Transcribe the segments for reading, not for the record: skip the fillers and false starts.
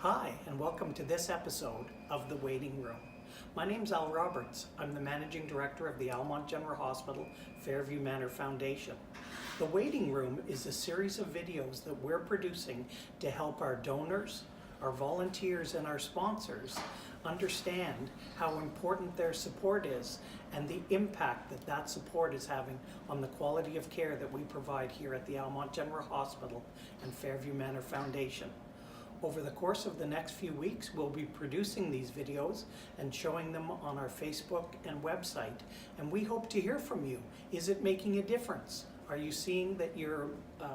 Hi, and welcome to this episode of The Waiting Room. My name's Al Roberts. I'm the Managing Director of the Almonte General Hospital Fairview Manor Foundation. The Waiting Room is a series of videos that we're producing to help our donors, our volunteers, and our sponsors understand how important their support is and the impact that that support is having on the quality of care that we provide here at the Almonte General Hospital and Fairview Manor Foundation. Over the course of the next few weeks, we'll be producing these videos and showing them on our Facebook and website. And we hope to hear from you. Is it making a difference? Are you seeing that your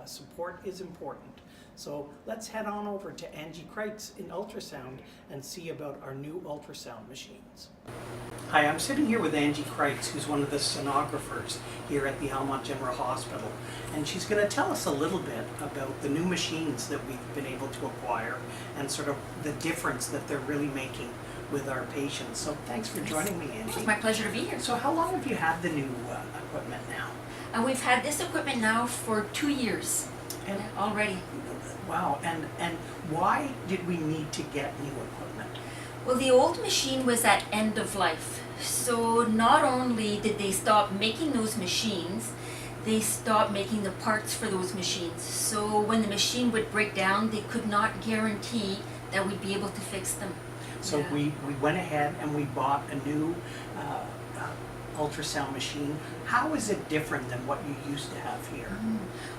support is important? So let's head on over to Angie Kreitz in Ultrasound and see about our new ultrasound machines. Hi, I'm sitting here with Angie Kreitz, who's one of the sonographers here at the Almonte General Hospital. And she's going to tell us a little bit about the new machines that we've been able to acquire and sort of the difference that they're really making with our patients. So thanks for joining me, Angie. It's my pleasure to be here. So how long have you had the new equipment now? We've had this equipment now for 2 years already. Wow, and why did we need to get new equipment? Well, the old machine was at end of life. So not only did they stop making those machines, they stopped making the parts for those machines. So when the machine would break down, they could not guarantee that we'd be able to fix them. So yeah. we went ahead and we bought a new ultrasound machine. How is it different than what you used to have here?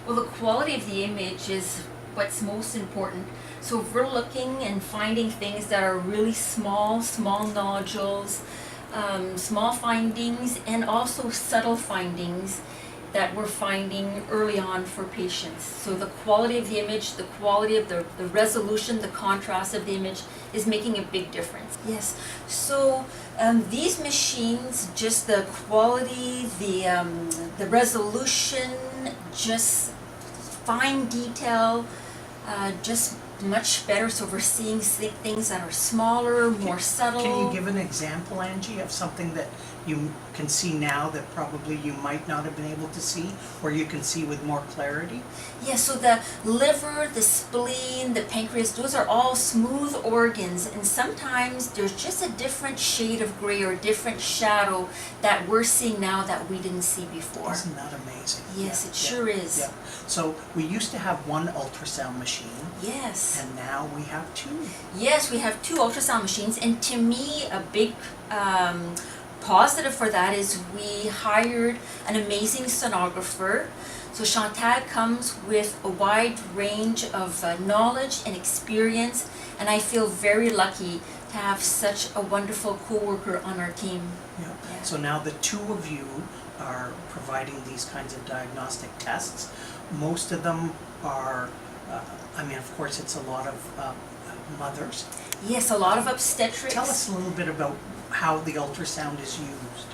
Well, the quality of the image is what's most important. So if we're looking and finding things that are really small nodules, small findings, and also subtle findings that we're finding early on for patients. So the quality of the image, the quality of the resolution, the contrast of the image is making a big difference. Yes, so these machines, just the quality, the resolution, just fine detail, just much better. So we're seeing things that are smaller, more subtle. Can you give an example, Angie, of something that you can see now that probably you might not have been able to see, or you can see with more clarity? Yeah, so the liver, the spleen, the pancreas, those are all smooth organs, and sometimes there's just a different shade of gray or a different shadow that we're seeing now that we didn't see before. Isn't that amazing? Yes, it sure is. Yeah. So we used to have one ultrasound machine. Yes. And now we have two. Yes, we have two ultrasound machines, and to me, a big positive for that is we hired an amazing sonographer. So Chantal comes with a wide range of knowledge and experience, and I feel very lucky to have such a wonderful co-worker on our team. Yeah. Yeah. So now the two of you are providing these kinds of diagnostic tests. Most of them are, of course it's a lot of mothers. Yes, a lot of obstetrics. Tell us a little bit about how the ultrasound is used.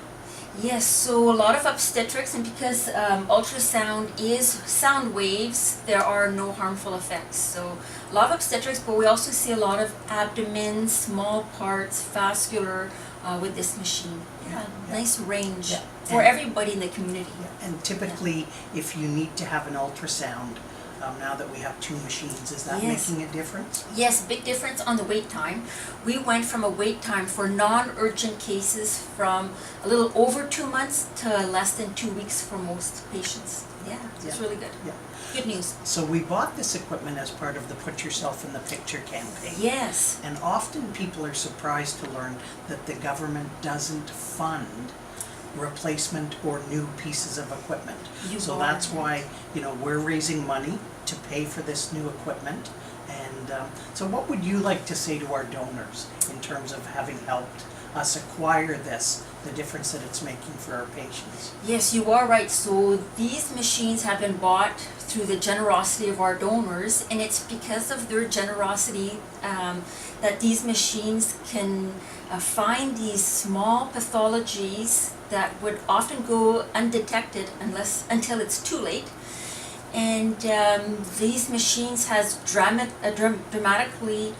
Yes, so a lot of obstetrics, and because ultrasound is sound waves, there are no harmful effects. So a lot of obstetrics, but we also see a lot of abdomen, small parts, vascular with this machine. Yeah, nice range for everybody in the community. Yeah. And typically, if you need to have an ultrasound, now that we have two machines, is that making a difference? Yes, big difference on the wait time. We went from a wait time for non-urgent cases from a little over 2 months to less than 2 weeks for most patients. Yeah, it's really good. Yeah. Good news. So we bought this equipment as part of the Put Yourself in the Picture campaign. Yes. And often people are surprised to learn that the government doesn't fund replacement or new pieces of equipment. So that's why, we're raising money to pay for this new equipment. And so what would you like to say to our donors in terms of having helped us acquire this, the difference that it's making for our patients? Yes, you are right. So these machines have been bought through the generosity of our donors, and it's because of their generosity that these machines can find these small pathologies that would often go undetected until it's too late. And these machines has dramatically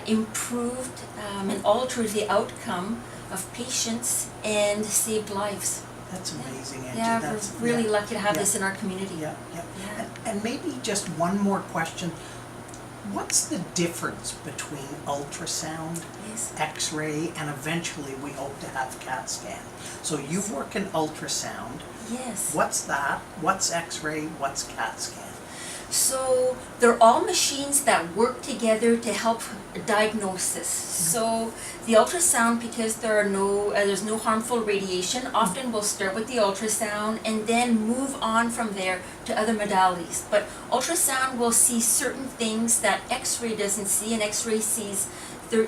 improved and altered the outcome of patients and saved lives. That's amazing, Angie. Yeah, we're really lucky to have this in our community. Yeah. And maybe just one more question. What's the difference between ultrasound, Yes. X-ray, and eventually we hope to have CAT scan? So you work in ultrasound. Yes. What's that? What's X-ray? What's CAT scan? So they're all machines that work together to help diagnosis. So the ultrasound, because there's no harmful radiation, often we'll start with the ultrasound and then move on from there to other modalities. But ultrasound will see certain things that X-ray doesn't see, and X-ray sees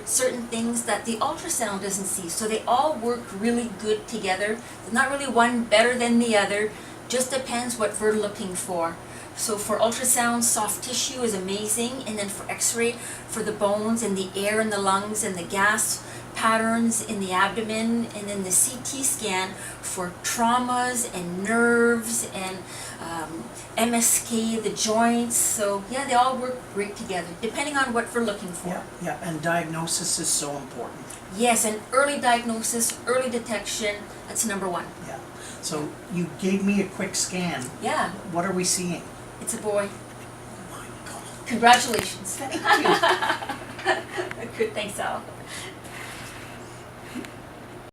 certain things that the ultrasound doesn't see. So they all work really good together. There's not really one better than the other. Just depends what we're looking for. So for ultrasound, soft tissue is amazing, and then for X-ray, for the bones and the air in the lungs and the gas patterns in the abdomen, and then the CT scan for traumas and nerves and MSK, the joints. So yeah, they all work great together, depending on what we're looking for. Yeah, and diagnosis is so important. Yes, and early diagnosis, early detection, that's number one. Yeah. So you gave me a quick scan. Yeah, What are we seeing? it's a boy. Oh my God. Congratulations. Thank you. Good, thanks, Al.